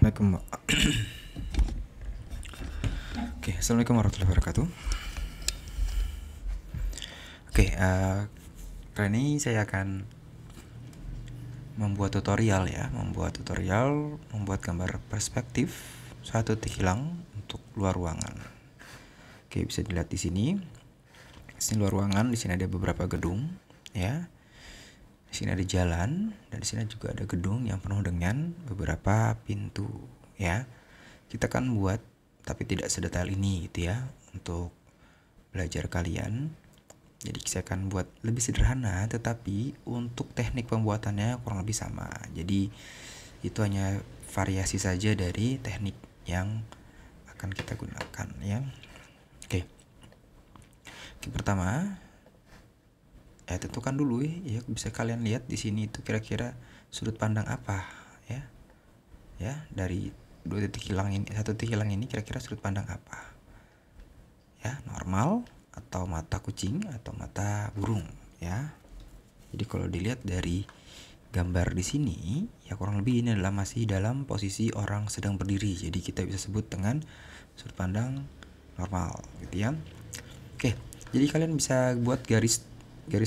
Assalamualaikum. Oke, assalamualaikum warahmatullahi wabarakatuh. Oke, kali ini saya akan membuat tutorial membuat gambar perspektif suatu titik hilang untuk luar ruangan. Oke, bisa dilihat di sini. Di sini luar ruangan, di sini ada beberapa gedung, ya. Di sini ada jalan, dan di sini juga ada gedung yang penuh dengan beberapa pintu, ya. Kita akan buat, tapi tidak sedetail ini gitu ya, untuk belajar kalian. Jadi saya akan buat lebih sederhana, tetapi untuk teknik pembuatannya kurang lebih sama. Jadi itu hanya variasi saja dari teknik yang akan kita gunakan, ya. Oke. Pertama, tentukan dulu ya, bisa kalian lihat di sini itu kira-kira sudut pandang apa, ya. Ya, dari satu titik hilang ini kira-kira sudut pandang apa? Ya, normal atau mata kucing atau mata burung, ya. Jadi kalau dilihat dari gambar di sini, ya kurang lebih ini adalah masih dalam posisi orang sedang berdiri. Jadi kita bisa sebut dengan sudut pandang normal, gitu ya. Oke, jadi kalian bisa buat garis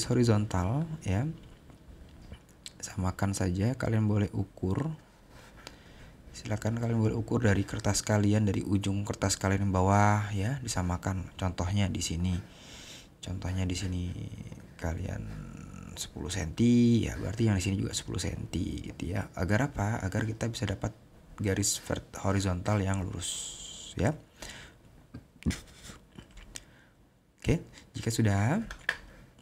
horizontal, ya. Samakan saja, kalian boleh ukur. Silakan kalian boleh ukur dari kertas kalian, dari ujung kertas kalian yang bawah, ya, disamakan. Contohnya di sini. Kalian 10 cm, ya berarti yang di sini juga 10 cm gitu ya. Agar apa? Agar kita bisa dapat garis horizontal yang lurus, ya. Oke, jika sudah,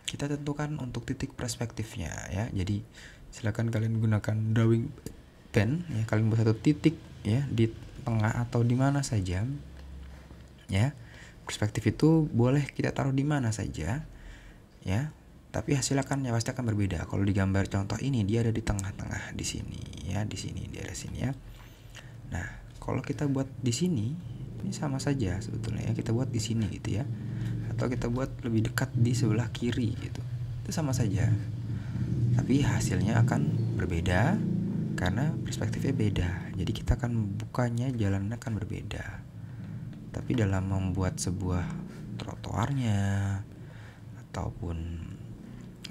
kita tentukan untuk titik perspektifnya, ya. Jadi silakan kalian gunakan drawing pen, ya. Kalian buat satu titik, ya, di tengah atau di mana saja, ya. Perspektif itu boleh kita taruh di mana saja, ya. Tapi hasilnya pasti akan berbeda. Kalau di gambar contoh ini dia ada di tengah-tengah di sini, ya, di sini, di area sini, ya. Nah, kalau kita buat di sini, ini sama saja sebetulnya, ya. Kita buat di sini gitu ya. Atau kita buat lebih dekat di sebelah kiri gitu. Itu sama saja. Tapi hasilnya akan berbeda karena perspektifnya beda. Jadi kita akan bukanya, jalannya akan berbeda. Tapi dalam membuat sebuah trotoarnya ataupun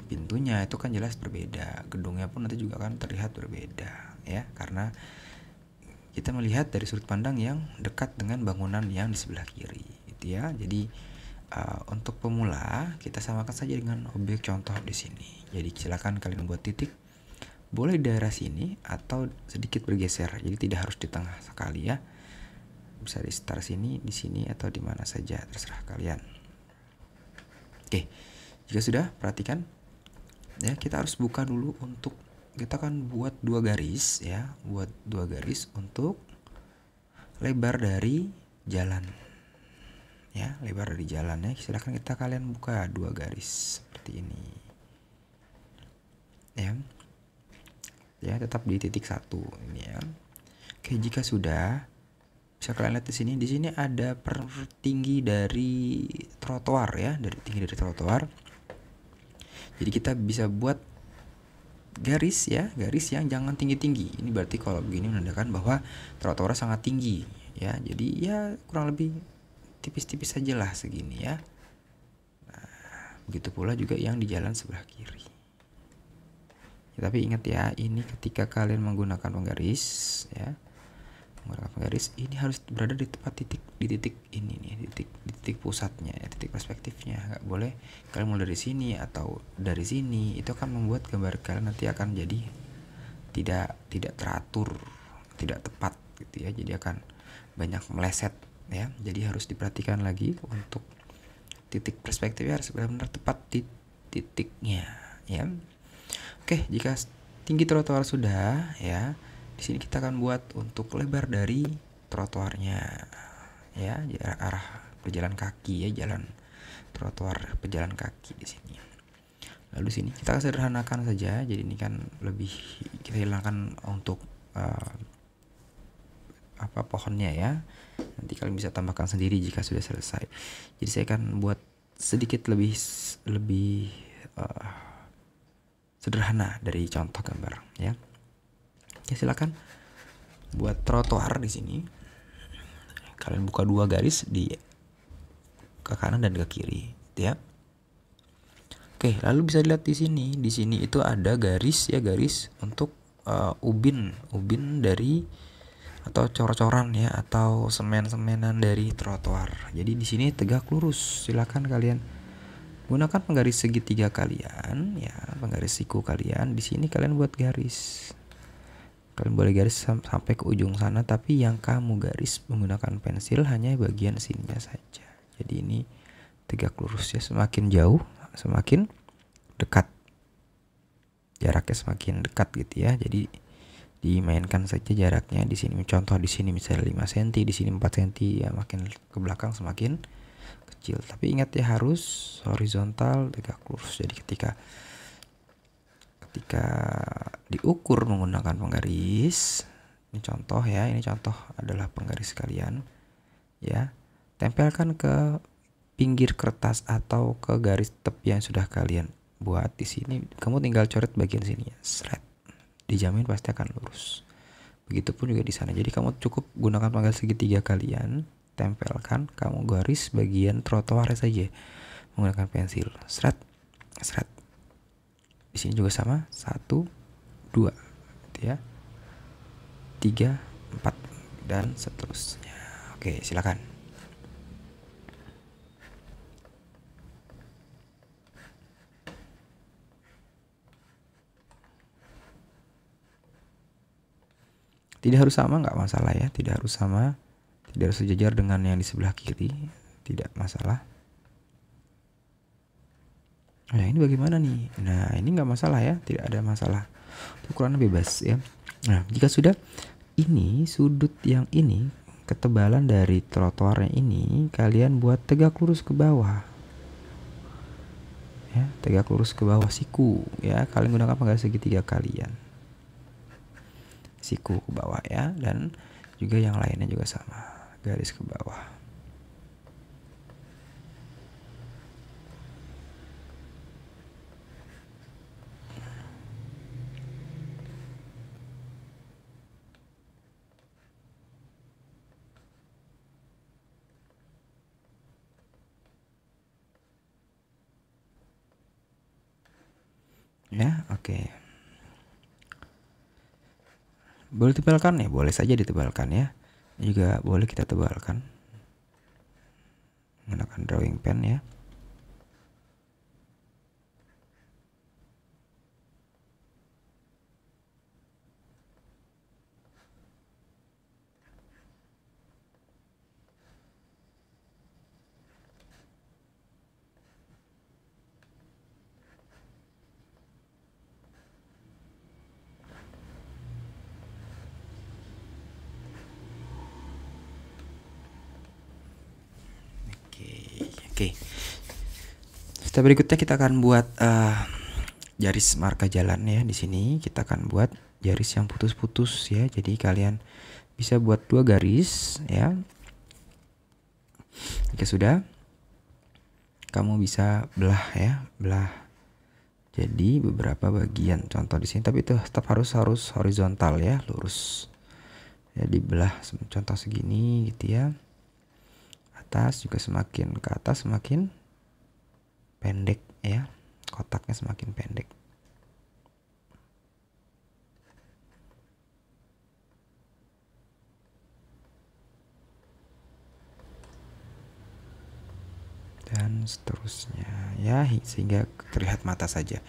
pintunya itu kan jelas berbeda. Gedungnya pun nanti juga akan terlihat berbeda, ya, karena kita melihat dari sudut pandang yang dekat dengan bangunan yang di sebelah kiri gitu ya. Jadi untuk pemula kita samakan saja dengan objek contoh di sini. Jadi silakan kalian buat titik, boleh di daerah sini atau sedikit bergeser. Jadi tidak harus di tengah sekali, ya. Bisa di start sini, di sini, atau di mana saja, terserah kalian. Oke, jika sudah, perhatikan, ya, kita harus buka dulu untuk kita akan buat dua garis, ya, buat dua garis untuk lebar dari jalan, ya, lebar dari jalannya. Silakan kalian buka dua garis seperti ini, ya, tetap di titik 1 ini, ya. Oke, jika sudah, bisa kalian lihat di sini. Di sini ada tinggi dari trotoar, ya, tinggi dari trotoar. Jadi kita bisa buat garis, ya, garis yang jangan tinggi-tinggi. Ini berarti kalau begini menandakan bahwa trotoarnya sangat tinggi, ya. Jadi ya kurang lebih tipis-tipis saja lah segini, ya. Nah, begitu pula juga yang di jalan sebelah kiri. Ya, tapi ingat ya, ini ketika kalian menggunakan penggaris, ya, ini harus berada di titik ini nih, di titik pusatnya, ya, titik perspektifnya. Nggak boleh kalian mulai dari sini atau dari sini. Itu akan membuat gambar kalian nanti akan jadi tidak teratur, tidak tepat gitu ya. Jadi akan banyak meleset, ya. Jadi harus diperhatikan lagi untuk titik perspektifnya harus benar-benar tepat di titiknya, ya. Oke, jika tinggi trotoar sudah, ya, di sini kita akan buat untuk lebar dari trotoarnya, ya, arah pejalan kaki, ya, jalan trotoar pejalan kaki di sini. Lalu sini kita sederhanakan saja. Jadi ini kan lebih kita hilangkan untuk pohonnya, ya. Nanti kalian bisa tambahkan sendiri jika sudah selesai. Jadi saya akan buat sedikit lebih sederhana dari contoh gambar, ya. Ya, silakan buat trotoar di sini kalian buka 2 garis di ke kanan dan ke kiri, ya. Oke, lalu bisa dilihat di sini. Di sini itu ada garis ya, garis untuk ubin dari atau cor-coran ya, atau semen-semenan dari trotoar. Jadi di sini tegak lurus. Silakan kalian gunakan penggaris segitiga kalian ya, penggaris siku kalian. Di sini kalian buat garis. Kalian boleh garis sampai ke ujung sana, tapi yang kamu garis menggunakan pensil hanya bagian sininya saja. Jadi ini tegak lurus ya, semakin jauh semakin dekat, jaraknya semakin dekat gitu ya. Jadi dimainkan saja jaraknya. Di sini contoh, di sini misalnya 5 cm, di sini 4 cm ya, makin ke belakang semakin kecil. Tapi ingat ya, harus horizontal tegak lurus. Jadi ketika diukur menggunakan penggaris, ini contoh ya, ini contoh adalah penggaris kalian ya, tempelkan ke pinggir kertas atau ke garis tepi yang sudah kalian buat. Di sini kamu tinggal coret bagian sini ya, seret, dijamin pasti akan lurus. Begitupun juga di sana. Jadi kamu cukup gunakan penggaris segitiga kalian, tempelkan, kamu garis bagian trotoar saja menggunakan pensil, seret, seret. Di sini juga sama, 1, 2, gitu ya, 3, 4 dan seterusnya. Oke, silakan. Tidak harus sama, nggak masalah ya. Tidak harus sama, tidak harus sejajar dengan yang di sebelah kiri, tidak masalah. Nah ini bagaimana nih? Nah ini nggak masalah ya, tidak ada masalah. Ukuran bebas ya. Nah jika sudah, ini sudut yang ini, ketebalan dari trotoarnya ini kalian buat tegak lurus ke bawah. Ya, tegak lurus ke bawah siku ya. Kalian gunakan penggaris segitiga kalian. Siku ke bawah ya, dan juga yang lainnya juga sama, garis ke bawah. Ya, oke. Boleh tebalkan ya, boleh saja ditebalkan ya. Juga boleh kita tebalkan menggunakan drawing pen ya. Oke. Step berikutnya kita akan buat garis marka jalan ya. Di sini kita akan buat garis yang putus-putus ya. Jadi kalian bisa buat 2 garis ya. Jika sudah, kamu bisa belah ya, belah. Jadi beberapa bagian contoh di sini, tapi itu tetap harus horizontal ya, lurus. Ya dibelah contoh segini gitu ya. Atas juga semakin ke atas semakin pendek ya, kotaknya semakin pendek. Dan seterusnya ya, sehingga terlihat mata saja.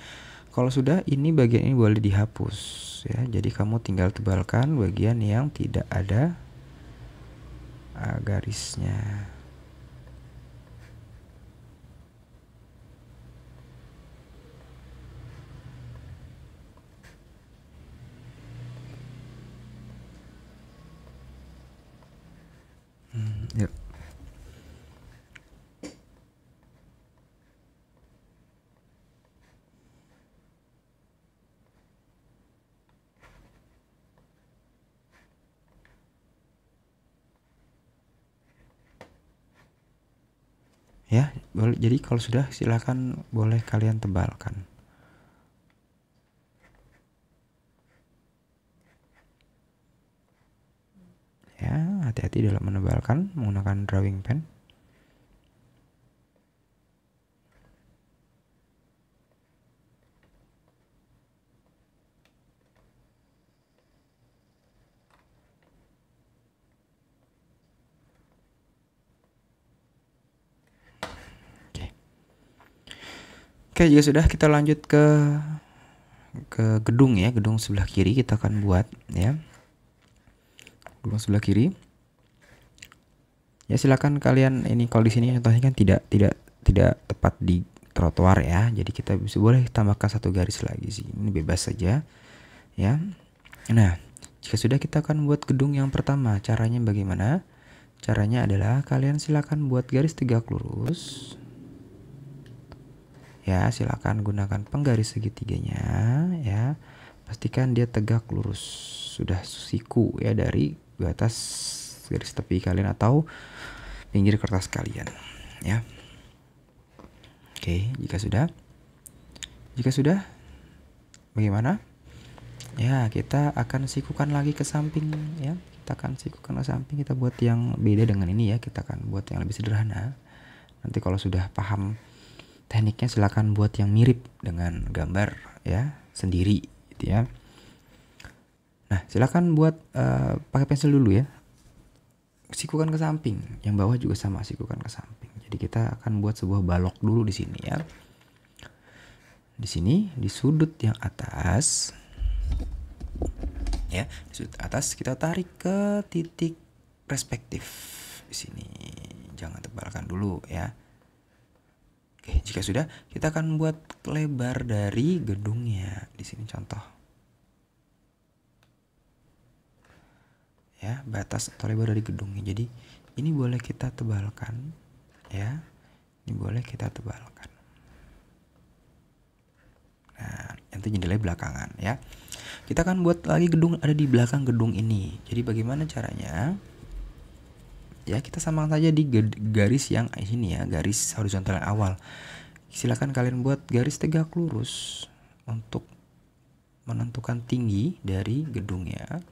Kalau sudah, ini bagian ini boleh dihapus ya. Jadi kamu tinggal tebalkan bagian yang tidak ada garisnya. Yuk. Ya, boleh. Jadi kalau sudah, silahkan boleh kalian tebalkan. hati-hati dalam menebalkan menggunakan drawing pen. Oke, jika sudah, kita lanjut ke gedung ya, gedung sebelah kiri kita akan buat ya. Gedung sebelah kiri. Ya silakan kalian, ini kalau di sini contohnya kan tidak tepat di trotoar ya. Jadi kita bisa boleh tambahkan satu garis lagi sih. Ini bebas saja ya. Nah, jika sudah, kita akan buat gedung yang pertama. Caranya bagaimana? Caranya adalah kalian silakan buat garis tegak lurus. Ya, silakan gunakan penggaris segitiganya ya. Pastikan dia tegak lurus. Sudah siku ya dari batas garis tepi kalian atau pinggir kertas kalian ya. Oke, jika sudah bagaimana? Ya, kita akan sikukan lagi ke samping ya. Kita akan sikukan ke samping, kita buat yang beda dengan ini ya. Kita akan buat yang lebih sederhana. Nanti kalau sudah paham tekniknya, silakan buat yang mirip dengan gambar ya sendiri gitu ya. Nah, silakan buat pakai pensil dulu ya. Sikukan ke samping, yang bawah juga sama, sikukan ke samping. Jadi kita akan buat sebuah balok dulu di sini ya. Di sini di sudut yang atas ya, di sudut atas kita tarik ke titik perspektif di sini. Jangan tebalkan dulu ya. Oke, jika sudah, kita akan buat lebar dari gedungnya. Di sini contoh. Ya, batas atau lebar dari gedungnya. Jadi, ini boleh kita tebalkan. Ya, ini boleh kita tebalkan. Nah, nanti jendela belakangan ya. Kita akan buat lagi gedung ada di belakang gedung ini. Jadi, bagaimana caranya? Ya, kita samakan saja di garis yang ini ya, garis horizontal yang awal. Silakan kalian buat garis tegak lurus untuk menentukan tinggi dari gedungnya.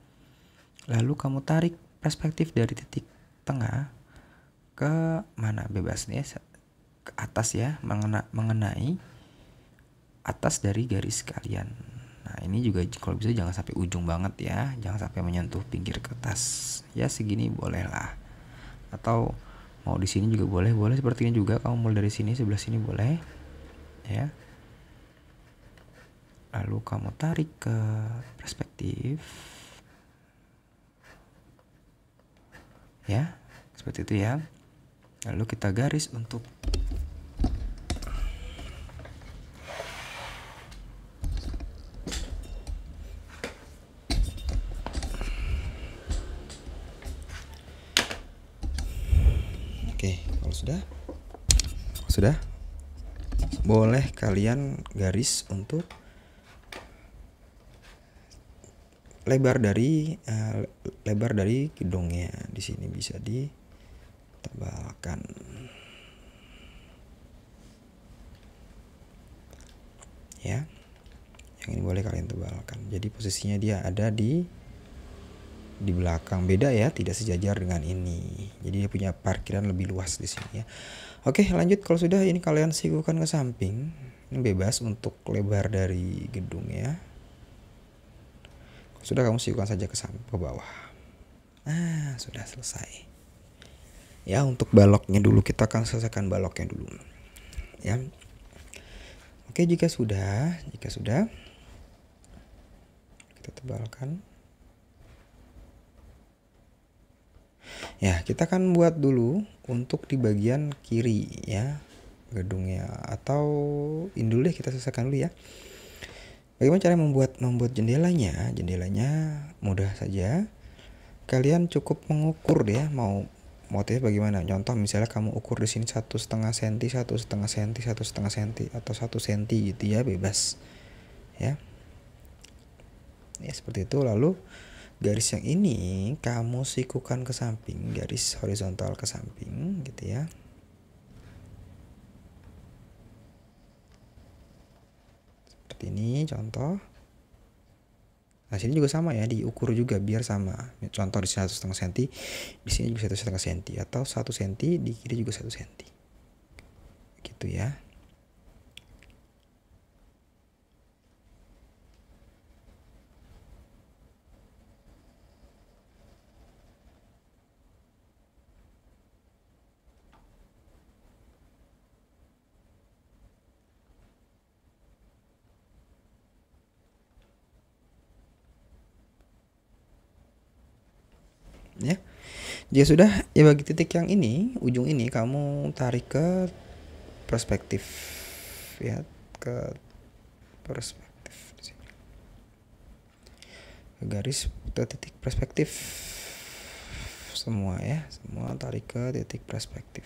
Lalu kamu tarik perspektif dari titik tengah ke mana, bebas nih, ke atas ya, mengenai atas dari garis kalian. Nah, ini juga kalau bisa jangan sampai ujung banget ya, jangan sampai menyentuh pinggir kertas. Ya, segini boleh lah. Atau mau di sini juga boleh seperti ini juga, kamu mulai dari sini, sebelah sini boleh ya. Lalu kamu tarik ke perspektif ya, seperti itu ya. Lalu kita garis untuk kalau sudah boleh kalian garis untuk lebar dari gedungnya. Di sini bisa ditebalkan ya. Yang ini boleh kalian tebalkan. Jadi posisinya dia ada di belakang, beda ya, tidak sejajar dengan ini. Jadi dia punya parkiran lebih luas di sini ya. Oke, lanjut. Kalau sudah, ini kalian sikukan ke samping. Ini bebas untuk lebar dari gedung ya. Kalau sudah, kamu sikukan saja ke bawah. Nah, sudah selesai. Ya, untuk baloknya dulu kita akan selesaikan baloknya dulu. Ya. Oke, jika sudah kita tebalkan. Ya, kita akan buat dulu untuk di bagian kiri ya gedungnya, atau ini dulu deh, kita selesaikan dulu ya. Bagaimana cara membuat jendelanya? Jendelanya mudah saja. Kalian cukup mengukur ya, mau motifnya bagaimana. Contoh misalnya kamu ukur di sini 1,5 cm, 1,5 cm, 1,5 cm, atau 1 cm gitu ya, bebas ya. Ya seperti itu. Lalu garis yang ini kamu sikukan ke samping, garis horizontal ke samping gitu ya. Seperti ini contoh. Nah sini juga sama ya, diukur juga biar sama. Contoh di sini 1,5 cm, di sini juga 1,5 cm, atau 1 cm di kiri juga 1 cm. Gitu ya. Ya. Jika sudah, ya bagi titik yang ini, ujung ini kamu tarik ke perspektif ya, ke perspektif di sini. Ke garis ke titik perspektif semua ya, semua tarik ke titik perspektif.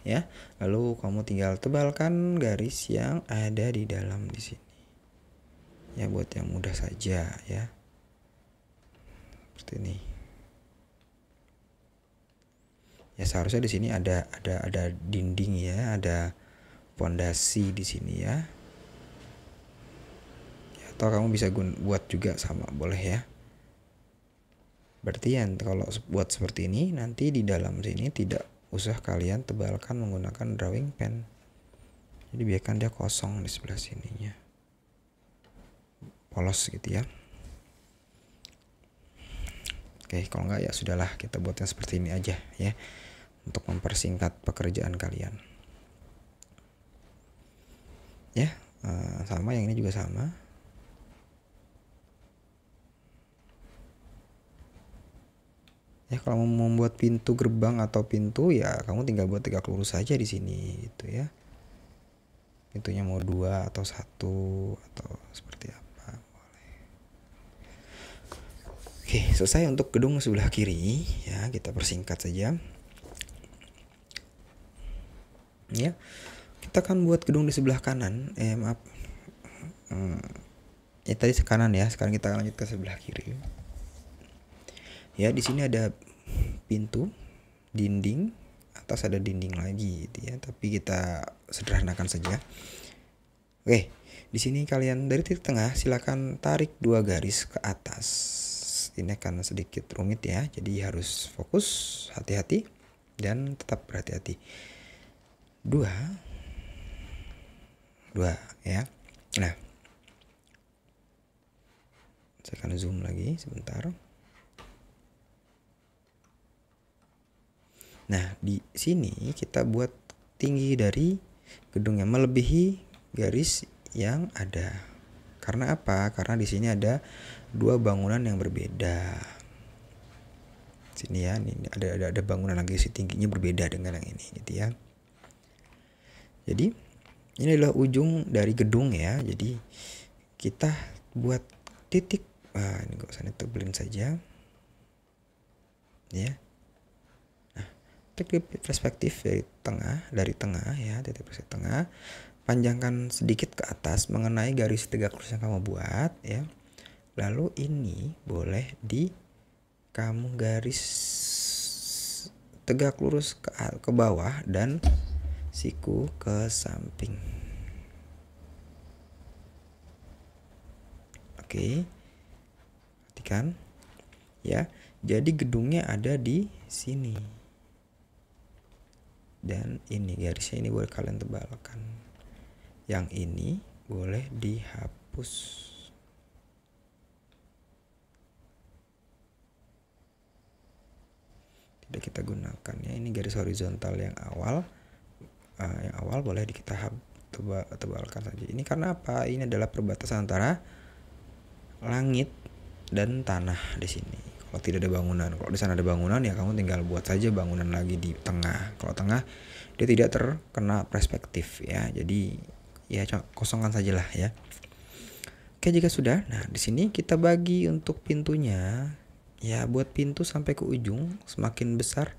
Ya, lalu kamu tinggal tebalkan garis yang ada di dalam di sini. Ya, buat yang mudah saja ya. Seperti ini. Ya, seharusnya di sini ada dinding ya, ada pondasi di sini ya. Ya, atau kamu bisa buat juga sama, boleh ya. Berarti ya kalau buat seperti ini, nanti di dalam sini tidak usah kalian tebalkan menggunakan drawing pen. Jadi biarkan dia kosong di sebelah sininya, polos gitu ya. Oke, kalau enggak ya sudahlah, kita buatnya seperti ini aja ya, untuk mempersingkat pekerjaan kalian. Ya, sama yang ini juga sama. Ya, kalau mau membuat pintu gerbang atau pintu ya kamu tinggal buat tegak lurus saja di sini gitu ya. Pintunya mau 2 atau 1 atau seperti apa, boleh. Oke, selesai untuk gedung sebelah kiri ya, kita persingkat saja. Ya. Kita akan buat gedung di sebelah kanan. Maaf. Ya tadi kanan ya, sekarang kita lanjut ke sebelah kiri. Ya, di sini ada pintu, dinding, atas ada dinding lagi gitu ya, tapi kita sederhanakan saja. Oke, di sini kalian dari titik tengah silakan tarik 2 garis ke atas. Ini akan sedikit rumit ya, jadi harus fokus, hati-hati dan tetap berhati-hati. 2 ya. Nah, saya akan zoom lagi sebentar. Nah, di sini kita buat tinggi dari gedungnya melebihi garis yang ada. Karena apa? Karena di sini ada 2 bangunan yang berbeda. Sini ya, ini ada bangunan lagi tingginya berbeda dengan yang ini gitu ya. Jadi, ini adalah ujung dari gedung ya. Jadi, kita buat titik, ini gak usah ditebelin saja. Ya. Titik perspektif dari tengah ya, titik perspektif tengah, panjangkan sedikit ke atas mengenai garis tegak lurus yang kamu buat ya. Lalu ini boleh kamu garis tegak lurus ke bawah dan siku ke samping. Oke, perhatikan ya, jadi gedungnya ada di sini. Dan ini garisnya ini boleh kalian tebalkan. Yang ini boleh dihapus. Tidak kita gunakan ya. Ini garis horizontal yang awal. Yang awal boleh kita tebalkan saja. Ini karena apa? Ini adalah perbatasan antara langit dan tanah di sini. Kalau tidak ada bangunan, kalau di sana ada bangunan ya kamu tinggal buat saja bangunan lagi di tengah. Kalau tengah dia tidak terkena perspektif ya, jadi ya kosongkan sajalah ya. Oke, jika sudah, nah di sini kita bagi untuk pintunya ya, buat pintu sampai ke ujung semakin besar,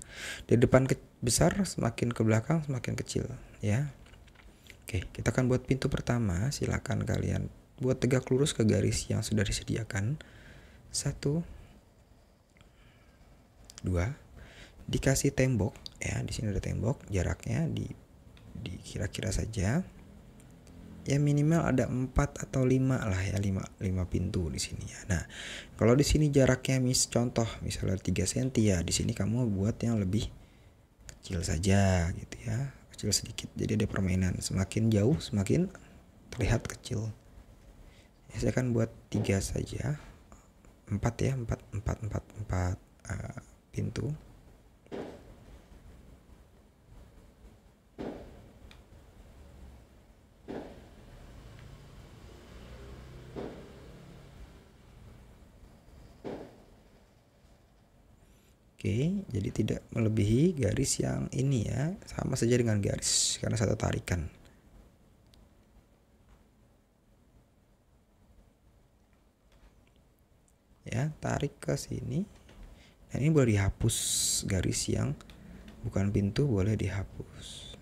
dari depan besar, semakin ke belakang semakin kecil ya. Oke, kita akan buat pintu pertama. Silakan kalian buat tegak lurus ke garis yang sudah disediakan. 1, 2. dikasih tembok ya, di sini ada tembok, jaraknya kira-kira saja ya minimal ada 4 atau 5 lah ya, 5 pintu di sini ya. Nah, kalau di sini jaraknya contoh misalnya 3 cm ya, di sini kamu buat yang lebih kecil saja gitu ya, kecil sedikit. Jadi ada permainan, semakin jauh semakin terlihat kecil. Ya, saya akan buat 3 saja, 4 ya, 4 pintu. Oke, jadi tidak melebihi garis yang ini ya, sama saja dengan garis karena satu tarikan. Ya, tarik ke sini. Nah, ini boleh dihapus, garis yang bukan pintu boleh dihapus.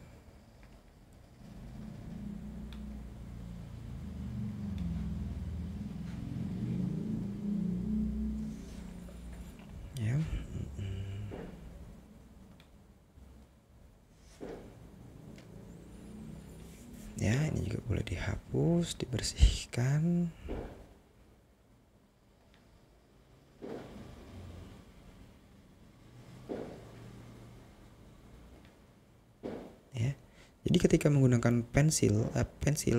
Ya. Ya, ini juga boleh dihapus, dibersihkan. Ya. Jadi ketika menggunakan pensil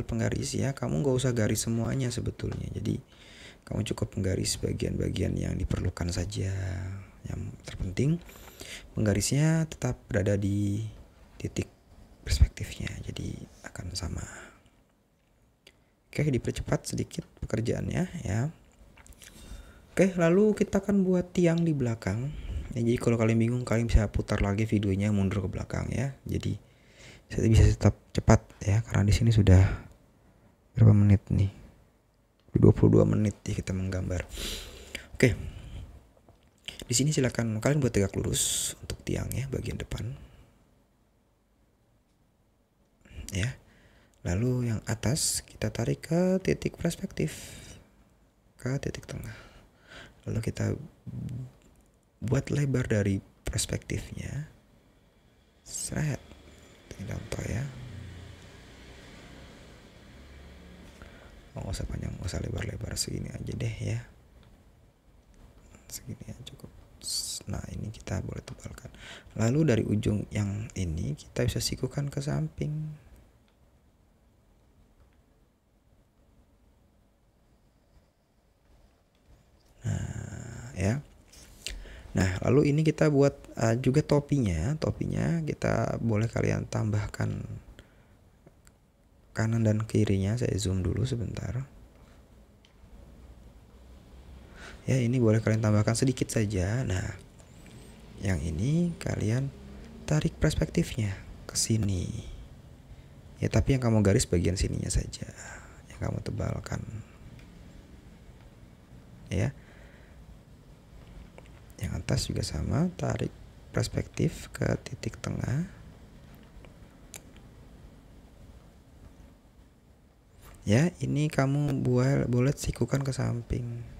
penggaris ya, kamu nggak usah garis semuanya sebetulnya. Jadi kamu cukup menggaris bagian-bagian yang diperlukan saja. Yang terpenting penggarisnya tetap berada di titik perspektifnya, jadi akan sama. Oke, dipercepat sedikit pekerjaannya ya. Oke, lalu kita akan buat tiang di belakang. Ya, jadi kalau kalian bingung, kalian bisa putar lagi videonya mundur ke belakang ya. Jadi saya bisa tetap cepat ya, karena di sini sudah berapa menit nih? 22 menit ya kita menggambar. Oke. Di sini silakan kalian buat tegak lurus untuk tiang ya, bagian depan. Ya. Lalu yang atas kita tarik ke titik perspektif, ke titik tengah. Lalu kita buat lebar dari perspektifnya. Seret. Contoh ya. Nggak usah panjang, nggak usah lebar-lebar, segini aja deh ya. Segini ya cukup. Nah, ini kita boleh tebalkan. Lalu dari ujung yang ini kita bisa sikukan ke samping. Nah, ya. Nah, lalu ini kita buat juga topinya. Topinya kita boleh kalian tambahkan kanan dan kirinya. Saya zoom dulu sebentar. Ya, ini boleh kalian tambahkan sedikit saja. Nah, yang ini kalian tarik perspektifnya ke sini. Ya, tapi yang kamu garis bagian sininya saja, yang kamu tebalkan. Ya. Yang atas juga sama, tarik perspektif ke titik tengah. Ya, ini kamu boleh sikukan ke samping.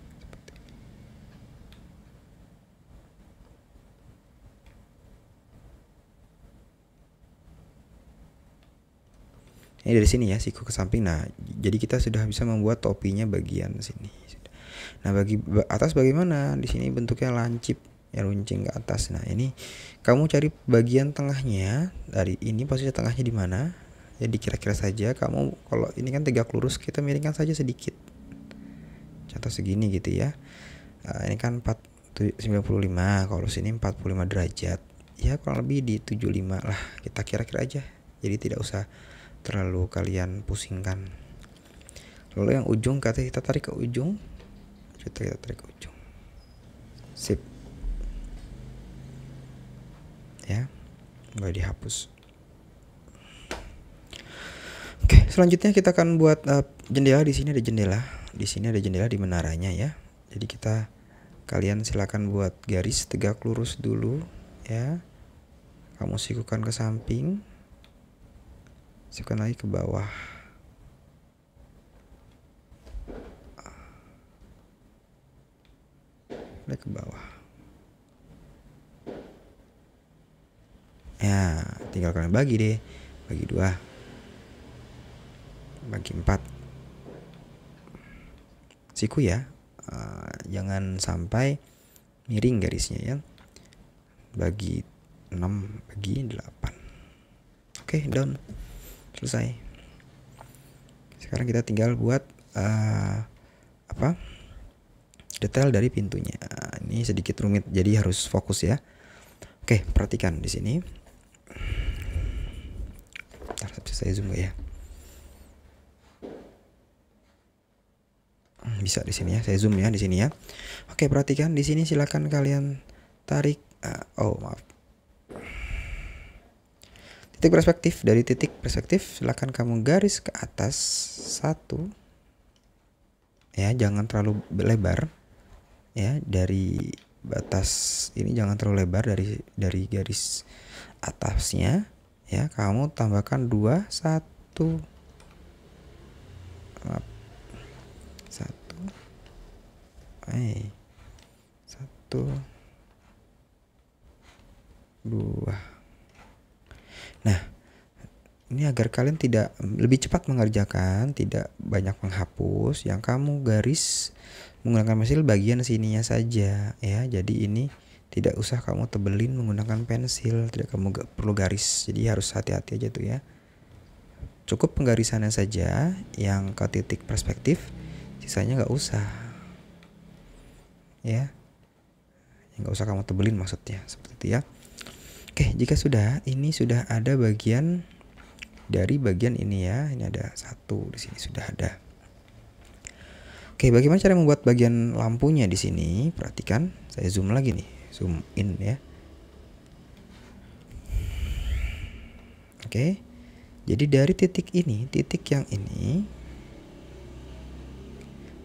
Ini dari sini ya, siku ke samping. Nah, jadi kita sudah bisa membuat topinya bagian sini. Nah, bagi atas bagaimana? Di sini bentuknya lancip ya, runcing ke atas. Nah, ini kamu cari bagian tengahnya. Dari ini posisi tengahnya di mana? Ya dikira-kira saja. Kamu kalau ini kan tegak lurus, kita miringkan saja sedikit. Contoh segini gitu ya. Ini kan 95, kalau sini 45 derajat. Ya kurang lebih di 75 lah. Kita kira-kira aja. Jadi tidak usah terlalu kalian pusingkan. Lalu yang ujung kita tarik ke ujung. Kita tarik ke ujung. Sip. Ya, boleh dihapus. Oke, selanjutnya kita akan buat jendela. Di sini ada jendela. Di sini ada jendela di menaranya ya. Jadi kalian silakan buat garis tegak lurus dulu ya. Kamu sikukan ke samping. Sikukan lagi ke bawah. Ke bawah. Ya, tinggal kalian bagi deh, bagi 2, bagi 4. Siku ya, jangan sampai miring garisnya ya. Bagi 6, bagi 8. Oke, down. Selesai. Sekarang kita tinggal buat detail dari pintunya. Ini sedikit rumit, jadi harus fokus ya. Oke, perhatikan di sini. Bentar, bisa saya zoom gak ya? Bisa di sini ya, saya zoom ya di sini ya. Oke, perhatikan di sini, silakan kalian tarik. Maaf. Titik perspektif, dari titik perspektif silakan kamu garis ke atas 1. Ya, jangan terlalu lebar. Ya, dari batas ini jangan terlalu lebar, dari garis atasnya ya, kamu tambahkan 2, 1. Maaf. 1. 2. Nah, ini agar kalian tidak lebih cepat mengerjakan, tidak banyak menghapus, yang kamu garis menggunakan pensil bagian sininya saja ya. Jadi ini tidak usah kamu tebelin menggunakan pensil, tidak kamu perlu garis. Jadi harus hati-hati aja tuh ya. Cukup penggarisannya saja yang ke titik perspektif, sisanya nggak usah ya. Nggak usah kamu tebelin maksudnya, seperti itu ya. Oke, jika sudah, ini sudah ada bagian dari bagian ini ya. Ini ada 1 di sini sudah ada. Oke, bagaimana cara membuat bagian lampunya di sini? Perhatikan, saya zoom lagi nih, zoom in ya. Oke, jadi dari titik ini, titik yang ini,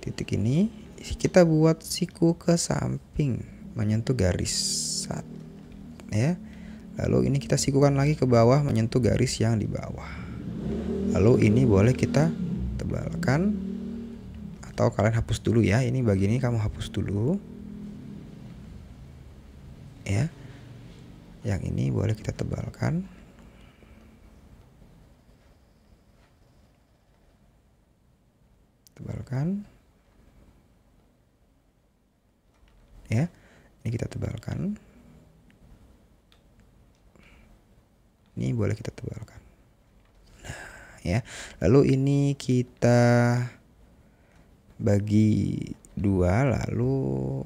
titik ini kita buat siku ke samping menyentuh garis 1 ya. Lalu ini kita sikukan lagi ke bawah menyentuh garis yang di bawah. Lalu ini boleh kita tebalkan. Atau kalian hapus dulu ya, ini bagian ini kamu hapus dulu ya. Yang ini boleh kita tebalkan. Tebalkan ya, ini kita tebalkan. Ini boleh kita tebalkan. Nah ya, lalu ini kita bagi 2, lalu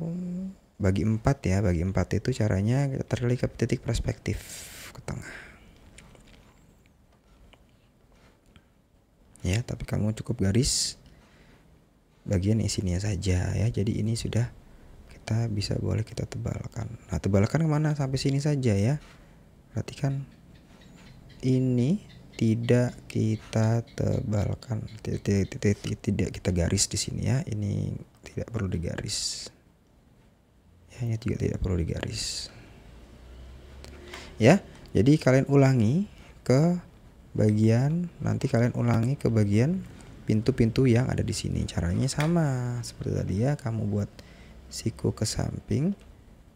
bagi 4 ya. Bagi 4 itu caranya kita tarik ke titik perspektif ke tengah ya, tapi kamu cukup garis bagian isinya saja ya. Jadi ini sudah kita bisa, boleh kita tebalkan. Nah, tebalkan kemana? Sampai sini saja ya. Perhatikan, ini tidak kita tebalkan, tidak kita garis di sini ya. Ini tidak perlu digaris ya, ini juga tidak perlu digaris ya. Jadi kalian ulangi ke bagian, nanti kalian ulangi ke bagian pintu-pintu yang ada di sini. Caranya sama seperti tadi ya, kamu buat siku ke samping,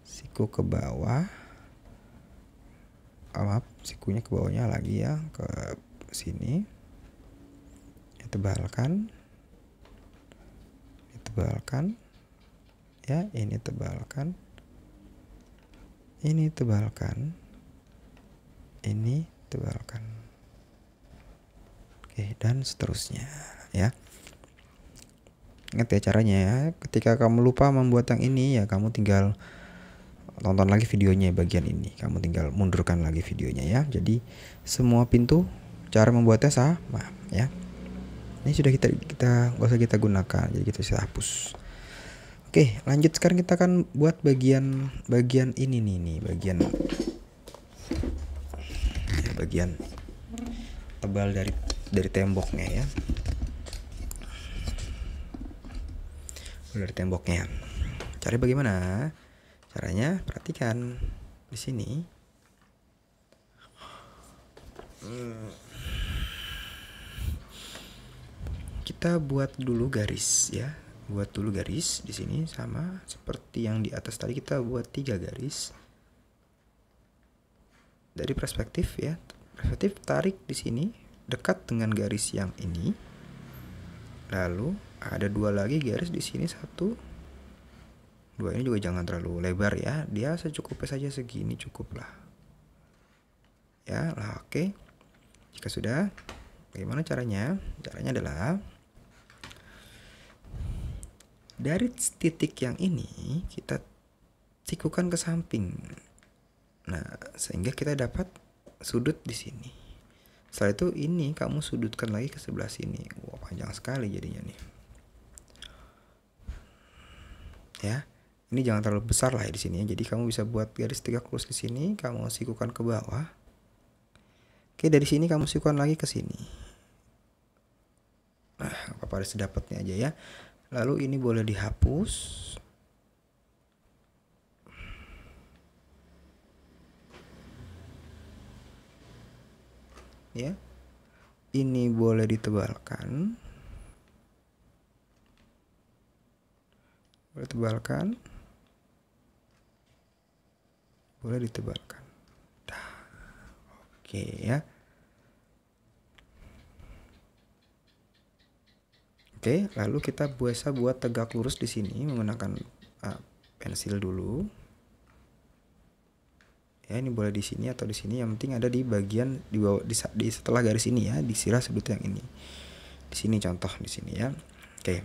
siku ke bawah. Maaf, sikunya ke bawahnya lagi ya, ke sini. Tebalkan. Tebalkan. Ya, ini tebalkan. Ini tebalkan. Ini tebalkan. Oke, dan seterusnya ya. Ingat ya caranya ya. Ketika kamu lupa membuat yang ini ya, kamu tinggal tonton lagi videonya bagian ini, kamu tinggal mundurkan lagi videonya ya. Jadi semua pintu cara membuatnya sama ya. Ini sudah kita nggak usah kita gunakan, jadi kita bisa hapus. Oke, lanjut. Sekarang kita akan buat bagian ini nih, bagian tebal dari temboknya ya. Dari temboknya. Cari bagaimana? Caranya perhatikan di sini. Kita buat dulu garis ya. Buat dulu garis di sini sama seperti yang di atas tadi, kita buat 3 garis. dari perspektif ya. Perspektif tarik di sini dekat dengan garis yang ini. Lalu ada 2 lagi garis di sini, 1, 2. Ini juga jangan terlalu lebar ya. Dia secukupnya saja, segini cukup lah. Ya, lah oke. Jika sudah, bagaimana caranya? Caranya adalah dari titik yang ini kita sikukan ke samping. Nah, sehingga kita dapat sudut di sini. Setelah itu ini kamu sudutkan lagi ke sebelah sini. Wah, panjang sekali jadinya nih. Ya. Ini jangan terlalu besar lah ya di sini ya. Jadi kamu bisa buat garis tegak lurus di sini, kamu sikukan ke bawah. Oke, dari sini kamu sikukan lagi ke sini. Nah, apa-apa harus dapatnya aja ya. Lalu ini boleh dihapus. Ya. Ini boleh ditebalkan. Boleh tebalkan. Boleh ditebalkan. Dah. Oke ya. Oke, lalu kita biasa buat tegak lurus di sini menggunakan pensil dulu. Ya, ini boleh di sini atau di sini, yang penting ada di bagian di bawah, di setelah garis ini ya, di sirah sudut yang ini. Di sini contoh di sini ya. Oke.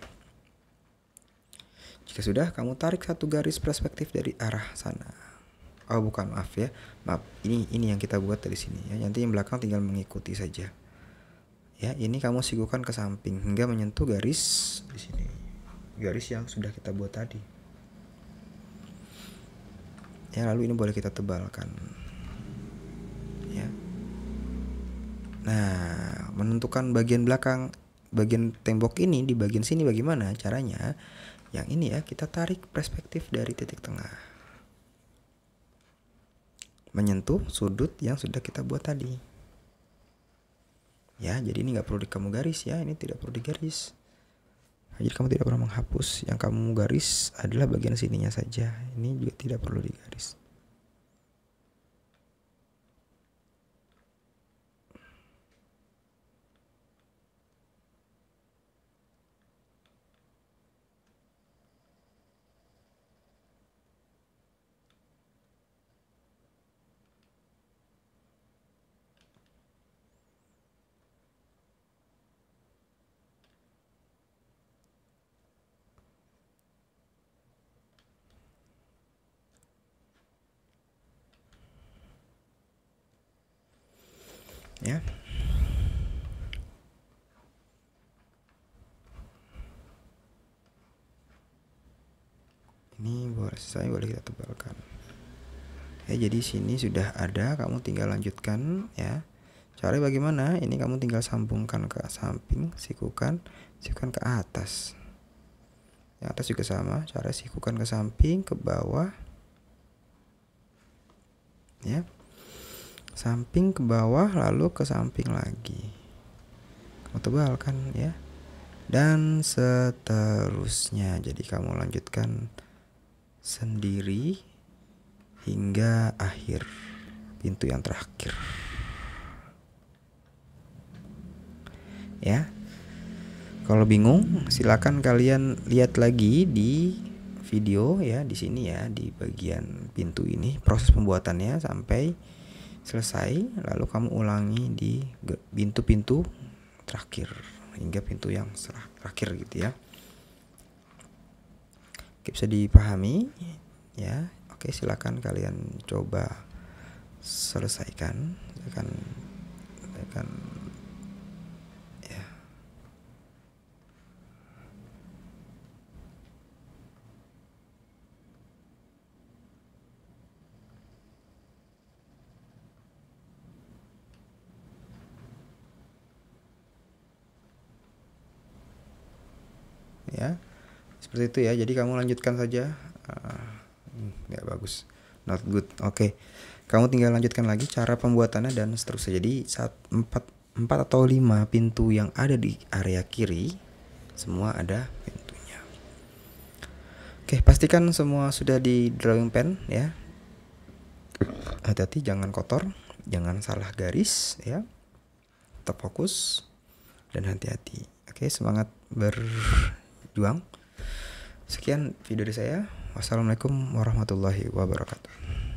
Jika sudah, kamu tarik satu garis perspektif dari arah sana. Oh, bukan, maaf ya. Maaf, ini yang kita buat dari sini ya. Nanti yang belakang tinggal mengikuti saja. Ya, ini kamu sikukan ke samping hingga menyentuh garis di sini. Garis yang sudah kita buat tadi. Ya, lalu ini boleh kita tebalkan. Ya. Nah, menentukan bagian belakang, bagian tembok ini di bagian sini bagaimana caranya? Yang ini ya, kita tarik perspektif dari titik tengah. Menyentuh sudut yang sudah kita buat tadi. Ya, jadi ini nggak perlu kamu garis ya, ini tidak perlu digaris. Jadi kamu tidak perlu menghapus, yang kamu garis adalah bagian sininya saja. Ini juga tidak perlu digaris. Ya. Ini boleh kita tebalkan. Ya, jadi sini sudah ada, kamu tinggal lanjutkan ya. Caranya bagaimana? Ini kamu tinggal sambungkan ke samping, sikukan ke atas. Yang atas juga sama, cara sikukan ke samping, ke bawah. Ya. Samping ke bawah, lalu ke samping lagi. Kamu tebalkan ya. Dan seterusnya. Jadi kamu lanjutkan sendiri hingga akhir pintu yang terakhir. Ya. Kalau bingung, silakan kalian lihat lagi di video ya, di sini ya, di bagian pintu ini proses pembuatannya sampai selesai, lalu kamu ulangi di pintu-pintu terakhir hingga pintu yang terakhir gitu ya. Oke, bisa dipahami ya. Oke, silakan kalian coba selesaikan. Akan ya. Ya, seperti itu ya. Jadi kamu lanjutkan saja. Nggak bagus, not good. Oke, kamu tinggal lanjutkan lagi cara pembuatannya dan seterusnya. Jadi 4 atau 5 pintu yang ada di area kiri semua ada pintunya. Oke, pastikan semua sudah di drawing pen ya. Hati-hati jangan kotor Jangan salah garis ya. Tetap fokus dan hati-hati. Oke, semangat berjuang. Sekian video dari saya. Wassalamualaikum warahmatullahi wabarakatuh.